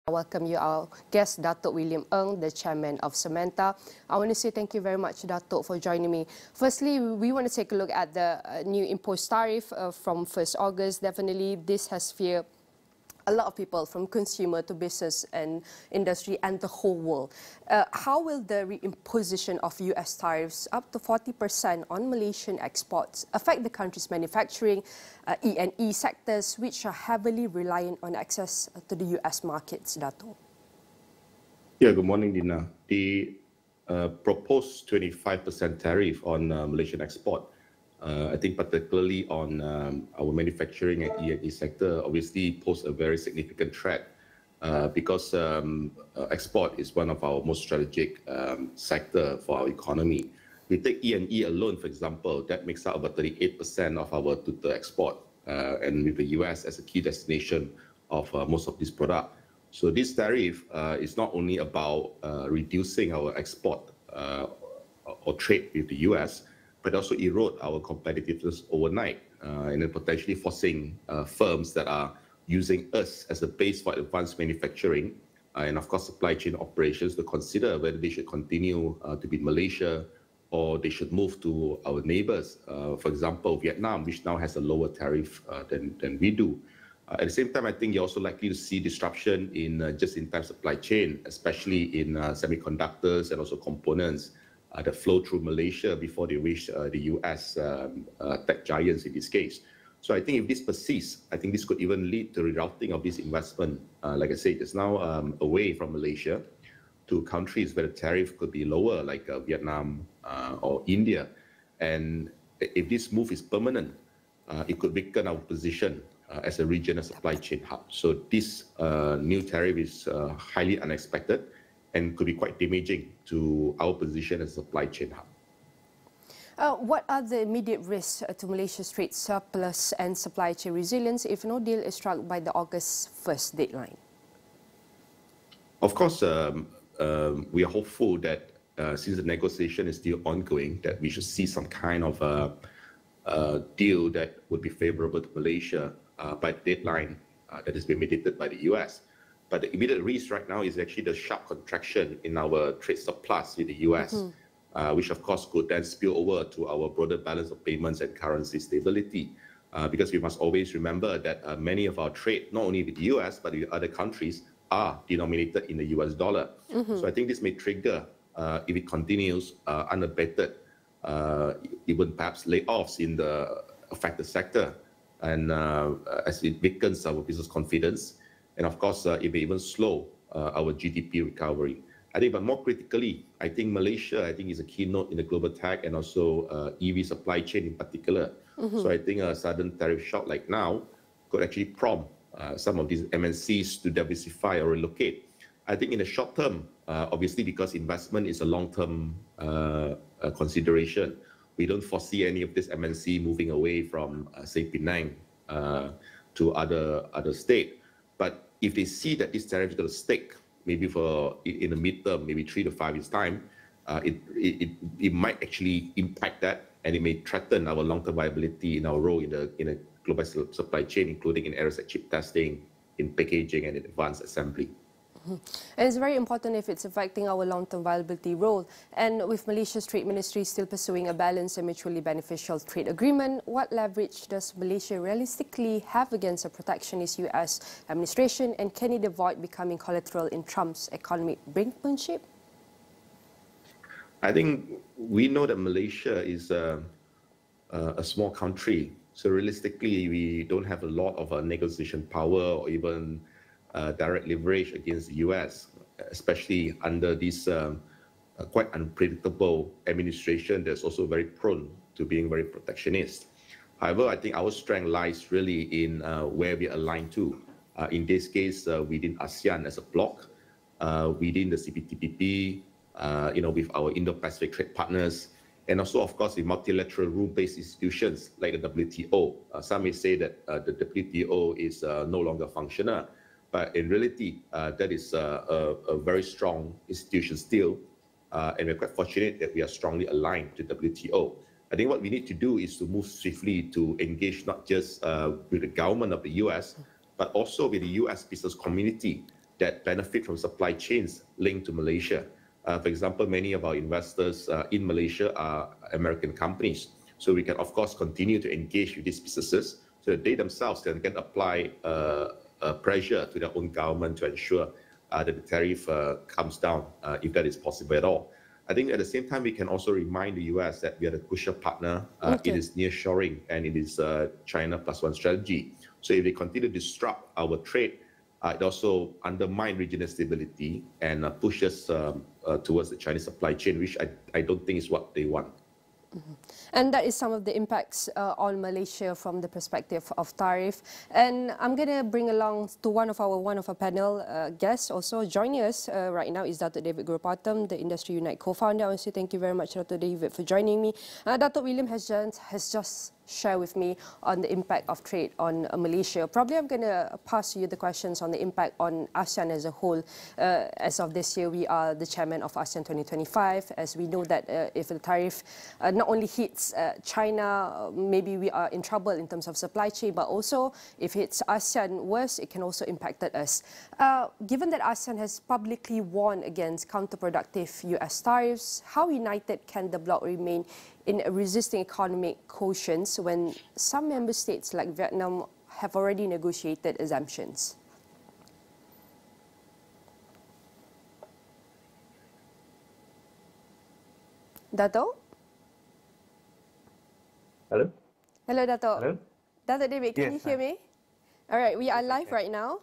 Welcome you, our guest, Datuk William Ng, the chairman of SAMENTA. I want to say thank you very much, Datuk, for joining me. Firstly, we want to take a look at the new imposed tariff from 1st August. Definitely, this has feared a lot of people, from consumer to business and industry and the whole world. How will the reimposition of US tariffs up to 40% on Malaysian exports affect the country's manufacturing, E&E sectors, which are heavily reliant on access to the US markets, Dato? Yeah, good morning, Dina. The proposed 25% tariff on Malaysian export, I think particularly on our manufacturing and E&E sector, obviously pose a very significant threat because export is one of our most strategic sector for our economy. We take E&E alone, for example, that makes up about 38% of our total export, and with the US as a key destination of most of this product. So this tariff is not only about reducing our export or trade with the US, but also erode our competitiveness overnight, and then potentially forcing firms that are using us as a base for advanced manufacturing and, of course, supply chain operations to consider whether they should continue to be in Malaysia or they should move to our neighbors, for example, Vietnam, which now has a lower tariff than we do. At the same time, I think you're also likely to see disruption in just-in-time supply chain, especially in semiconductors and also components that flow through Malaysia before they reach the US tech giants in this case. So I think if this persists, I think this could even lead to rerouting of this investment, like I said, it's now away from Malaysia to countries where the tariff could be lower, like Vietnam or India. And if this move is permanent, it could weaken our position as a regional supply chain hub. So this new tariff is highly unexpected and could be quite damaging to our position as a supply chain hub. What are the immediate risks to Malaysia's trade surplus and supply chain resilience if no deal is struck by the August 1st deadline? Of course, we are hopeful that since the negotiation is still ongoing, that we should see some kind of a deal that would be favorable to Malaysia by the deadline that has been mandated by the US. But the immediate risk right now is actually the sharp contraction in our trade surplus with the US, which of course could then spill over to our broader balance of payments and currency stability. Because we must always remember that many of our trade, not only with the US, but with other countries, are denominated in the US dollar. So I think this may trigger, if it continues unabated, even perhaps layoffs in the affected sector, and as it weakens our business confidence. And of course, it may even slow our GDP recovery. I think, but more critically, I think Malaysia, is a keynote in the global tech and also EV supply chain in particular. So I think a sudden tariff shock like now could actually prompt some of these MNCs to diversify or relocate. I think in the short term, obviously because investment is a long-term consideration, we don't foresee any of this MNC moving away from, say, Penang to other state. But if they see that this tariff is going to stick, maybe in the midterm, maybe 3 to 5 years' time, it might actually impact that, and it may threaten our long-term viability in our role in a global supply chain, including in areas like chip testing, in packaging, and in advanced assembly. And it's very important if it's affecting our long-term viability role. And with Malaysia's Trade Ministry still pursuing a balanced and mutually beneficial trade agreement, what leverage does Malaysia realistically have against a protectionist US administration, and can it avoid becoming collateral in Trump's economic brinkmanship? I think we know that Malaysia is a small country, so realistically we don't have a lot of negotiation power or even direct leverage against the US, especially under this quite unpredictable administration that's also very prone to being very protectionist. However, I think our strength lies really in where we align to. In this case, within ASEAN as a bloc, within the CPTPP, with our Indo-Pacific trade partners, and also, of course, with multilateral rule-based institutions like the WTO. Some may say that the WTO is no longer functional. But in reality, that is a very strong institution still, and we're quite fortunate that we are strongly aligned to WTO. I think what we need to do is to move swiftly to engage not just with the government of the US, but also with the US business community that benefit from supply chains linked to Malaysia. For example, many of our investors in Malaysia are American companies. So we can, of course, continue to engage with these businesses so that they themselves can apply pressure to their own government to ensure that the tariff comes down, if that is possible at all. I think at the same time, we can also remind the US that we are a crucial partner in its nearshoring and in its China Plus One strategy. So if they continue to disrupt our trade, it also undermines regional stability and pushes towards the Chinese supply chain, which I don't think is what they want. Mm-hmm. And that is some of the impacts on Malaysia from the perspective of Tarif. And I'm going to bring along to one of our panel guests also. Joining us right now is Datuk David Gurupatham, the Industry Unite co-founder. I want to say thank you very much, Datuk David, for joining me. Datuk William has just shared with me on the impact of trade on Malaysia. Probably I'm going to pass you the questions on the impact on ASEAN as a whole. As of this year, we are the chairman of ASEAN 2025. As we know that if the tariff not only hits China, maybe we are in trouble in terms of supply chain, but also if it's ASEAN worse, it can also impact us. Given that ASEAN has publicly warned against counterproductive US tariffs, how united can the bloc remain in resisting economic quotients when some member states like Vietnam have already negotiated exemptions? Dato'? Hello? Hello, Dato'. Hello? Dato' David, can you hear me? All right, we are live right now.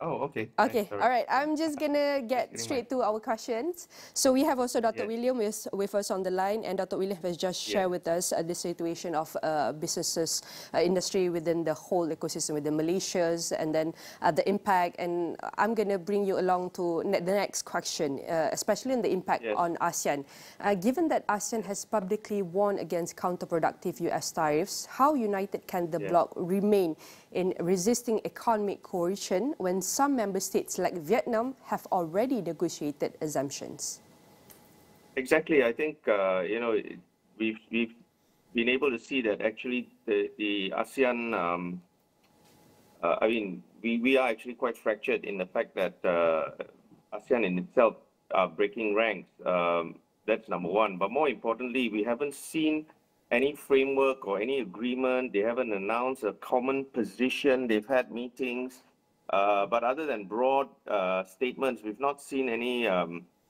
Oh, okay. Okay, all right. I'm just going to get straight to our questions. So we have also Dr. William with us on the line, and Dr. William has just shared with us the situation of businesses, industry within the whole ecosystem within Malaysia's, and then the impact. And I'm going to bring you along to the next question, especially in the impact on ASEAN. Given that ASEAN has publicly warned against counterproductive US tariffs, how united can the bloc remain in resisting economic coercion when some member states like Vietnam have already negotiated exemptions? Exactly. I think, we've been able to see that actually the ASEAN, we are actually quite fractured in the fact that ASEAN in itself are breaking ranks. That's number one. But more importantly, we haven't seen any framework or any agreement. They haven't announced a common position. They've had meetings. But other than broad statements, we've not seen any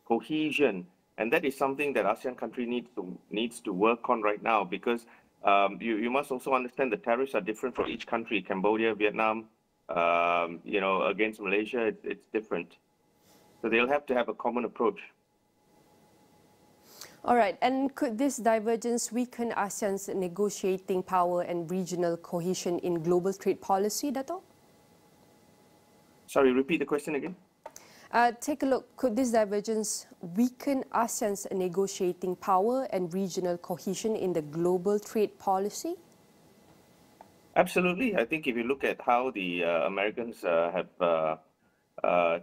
cohesion. And that is something that ASEAN country needs to work on right now, because you must also understand the tariffs are different for each country. Cambodia, Vietnam, against Malaysia, it's different. So they'll have to have a common approach. All right, and could this divergence weaken ASEAN's negotiating power and regional cohesion in global trade policy, Dato'? Sorry, repeat the question again. Take a look. Could this divergence weaken ASEAN's negotiating power and regional cohesion in the global trade policy? Absolutely. I think if you look at how the Americans have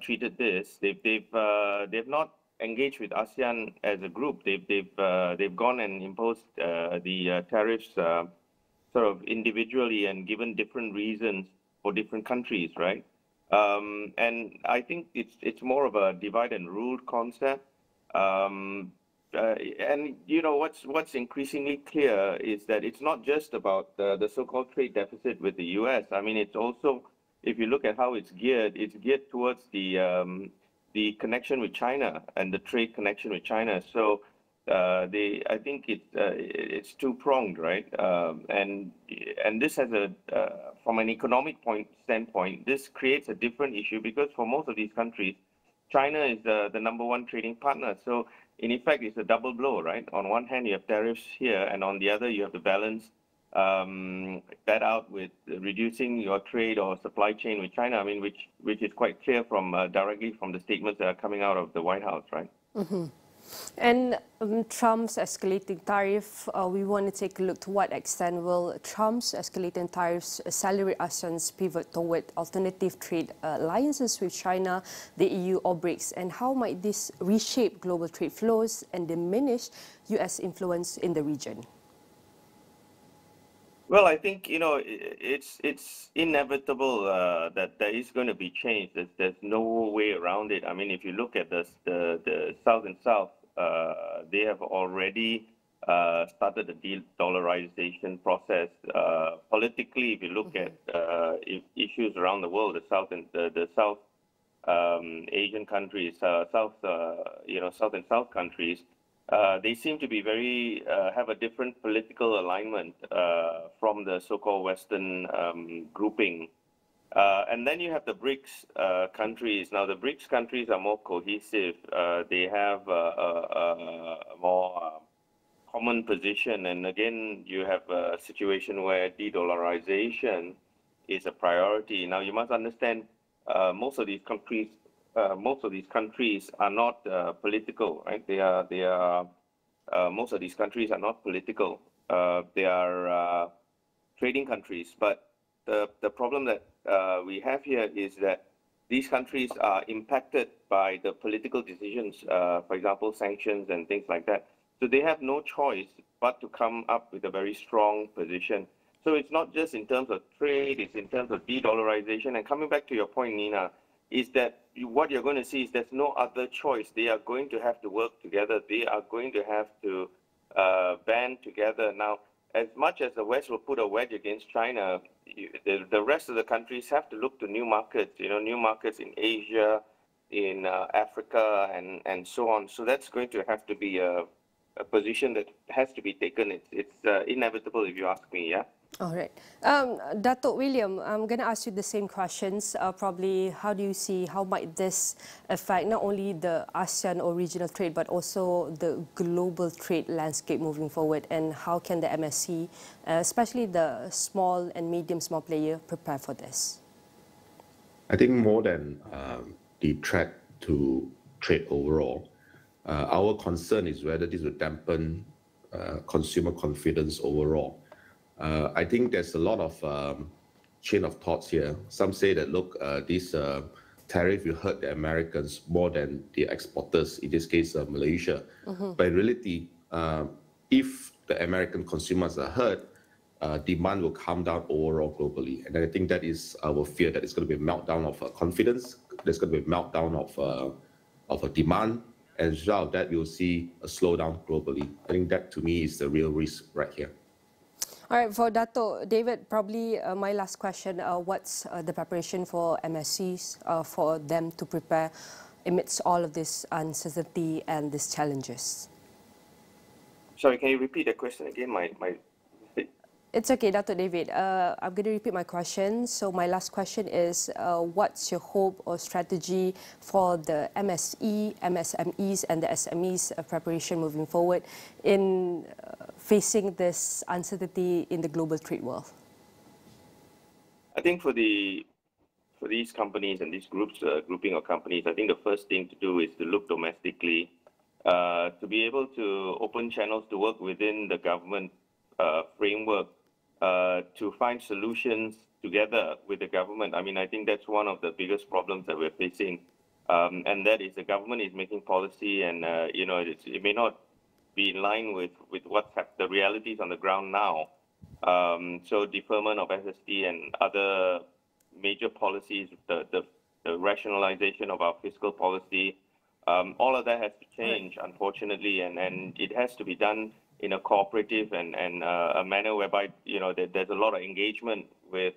treated this, they've not engaged with ASEAN as a group. They've gone and imposed the tariffs sort of individually and given different reasons for different countries, right? And I think it's more of a divide and rule concept. And what's increasingly clear is that it's not just about the so-called trade deficit with the US. I mean, it's also, if you look at how it's geared towards the connection with China and the trade connection with China. So I think it's two-pronged, right? And this has from an economic standpoint, this creates a different issue, because for most of these countries, China is the #1 trading partner. So in effect, it's a double blow, right? On one hand, you have tariffs here, and on the other, you have to balance that out with reducing your trade or supply chain with China. I mean, which is quite clear from directly from the statements that are coming out of the White House, right? Mm-hmm. And Trump's escalating tariff, we want to take a look to what extent will Trump's escalating tariffs accelerate ASEAN's pivot toward alternative trade alliances with China, the EU, or BRICS, and how might this reshape global trade flows and diminish US influence in the region? Well, I think, it's inevitable that there is going to be change. There's no way around it. I mean, if you look at the South and South, they have already started the de-dollarization process. Politically, if you look at issues around the world, the South Asian countries, South and South countries, they seem to be have a different political alignment from the so-called Western grouping. And then you have the BRICS countries. Now, the BRICS countries are more cohesive. They have a more common position. And again, you have a situation where de-dollarization is a priority. Now, you must understand, most of these countries are not political, right? Most of these countries are not political. They are trading countries. But the problem that we have here is that these countries are impacted by the political decisions, for example, sanctions and things like that. So they have no choice but to come up with a very strong position. So it's not just in terms of trade, it's in terms of de-dollarization. And coming back to your point, Nina, is that what you're going to see is there's no other choice. They are going to have to work together. They are going to have to band together. Now, as much as the West will put a wedge against China, the rest of the countries have to look to new markets, new markets in Asia, in Africa, and so on. So that's going to have to be a position that has to be taken. It's inevitable, if you ask me, yeah? All right. Datuk William, I'm going to ask you the same questions. Probably, how do you see, how might this affect not only the ASEAN or regional trade, but also the global trade landscape moving forward? And how can the MSC, especially the small and small player, prepare for this? I think more than the threat to trade overall, our concern is whether this will dampen consumer confidence overall. I think there's a lot of chain of thoughts here. Some say that, look, this tariff will hurt the Americans more than the exporters, in this case, Malaysia. But in reality, if the American consumers are hurt, demand will come down overall globally. And I think that is our fear, that it's going to be a meltdown of confidence. There's going to be a meltdown of a demand. And as a result of that, we'll see a slowdown globally. I think that, to me, is the real risk right here. All right, for Dato' David, probably my last question, what's the preparation for MSCs for them to prepare amidst all of this uncertainty and these challenges? Sorry, can you repeat the question again? It's okay, Dato' David. I'm going to repeat my question. So my last question is, what's your hope or strategy for the MSE, MSMEs and the SMEs preparation moving forward in facing this uncertainty in the global trade world? I think for these companies and these grouping of companies, I think the first thing to do is to look domestically, to be able to open channels to work within the government framework, to find solutions together with the government. I mean, I think that's one of the biggest problems that we're facing, and that is the government is making policy, and it may not be in line with what's the realities on the ground now. So deferment of SST and other major policies, the rationalization of our fiscal policy, all of that has to change, unfortunately, and it has to be done in a cooperative and a manner whereby there's a lot of engagement with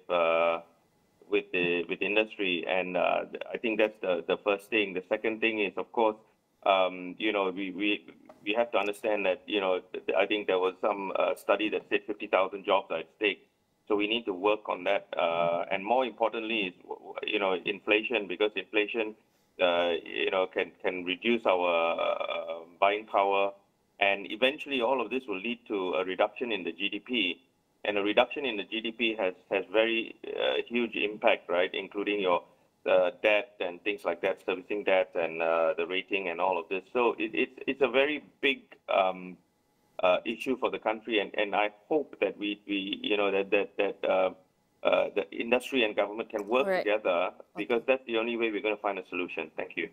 industry, and I think that's the first thing. The second thing is, of course, we have to understand that I think there was some study that said 50,000 jobs are at stake. So we need to work on that, and more importantly is inflation, because inflation can reduce our buying power. And eventually, all of this will lead to a reduction in the GDP, and a reduction in the GDP has very huge impact, right? Including your debt and things like that, servicing debt and the rating and all of this. So it's a very big issue for the country, and I hope that the industry and government can work together, because that's the only way we're going to find a solution. Thank you.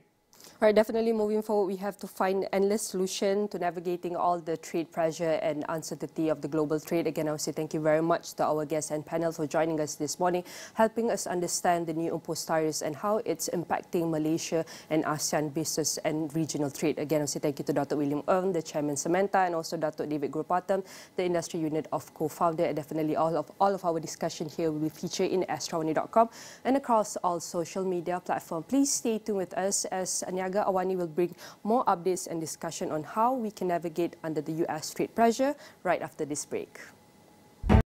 Right, definitely moving forward, we have to find endless solution to navigating all the trade pressure and uncertainty of the global trade. Again, I would say thank you very much to our guests and panel for joining us this morning, helping us understand the new imposed tariffs and how it's impacting Malaysia and ASEAN business and regional trade. Again, I would say thank you to Datuk William Ng, the Chairman SAMENTA, and also Datuk David Gurupatham, the industry unit of co-founder. And definitely all of our discussion here will be featured in astrawani.com and across all social media platforms. Please stay tuned with us as Niaga Awani will bring more updates and discussion on how we can navigate under the US trade pressure right after this break.